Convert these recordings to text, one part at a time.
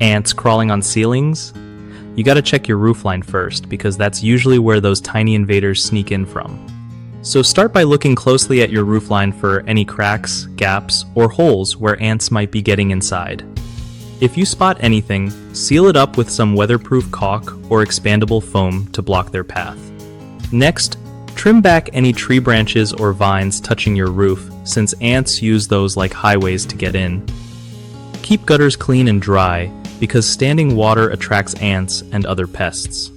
Ants crawling on ceilings? You gotta check your roofline first, because that's usually where those tiny invaders sneak in from. So start by looking closely at your roofline for any cracks, gaps, or holes where ants might be getting inside. If you spot anything, seal it up with some weatherproof caulk or expandable foam to block their path. Next, trim back any tree branches or vines touching your roof, since ants use those like highways to get in. Keep gutters clean and dry, because standing water attracts ants and other pests.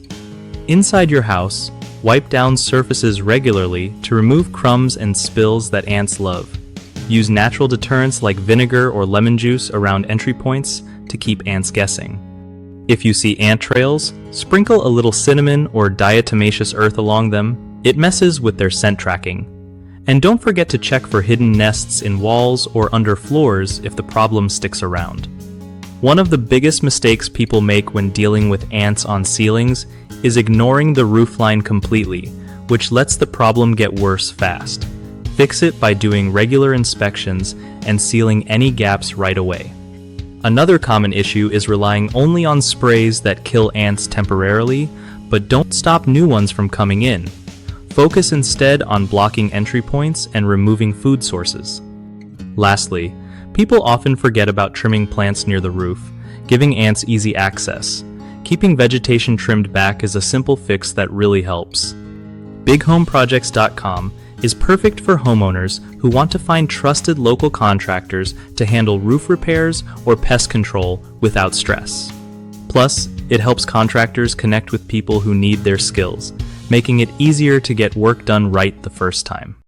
Inside your house, wipe down surfaces regularly to remove crumbs and spills that ants love. Use natural deterrents like vinegar or lemon juice around entry points to keep ants guessing. If you see ant trails, sprinkle a little cinnamon or diatomaceous earth along them. It messes with their scent tracking. And don't forget to check for hidden nests in walls or under floors if the problem sticks around. One of the biggest mistakes people make when dealing with ants on ceilings is ignoring the roofline completely, which lets the problem get worse fast. Fix it by doing regular inspections and sealing any gaps right away. Another common issue is relying only on sprays that kill ants temporarily, but don't stop new ones from coming in. Focus instead on blocking entry points and removing food sources. Lastly, people often forget about trimming plants near the roof, giving ants easy access. Keeping vegetation trimmed back is a simple fix that really helps. BigHomeProjects.com is perfect for homeowners who want to find trusted local contractors to handle roof repairs or pest control without stress. Plus, it helps contractors connect with people who need their skills, making it easier to get work done right the first time.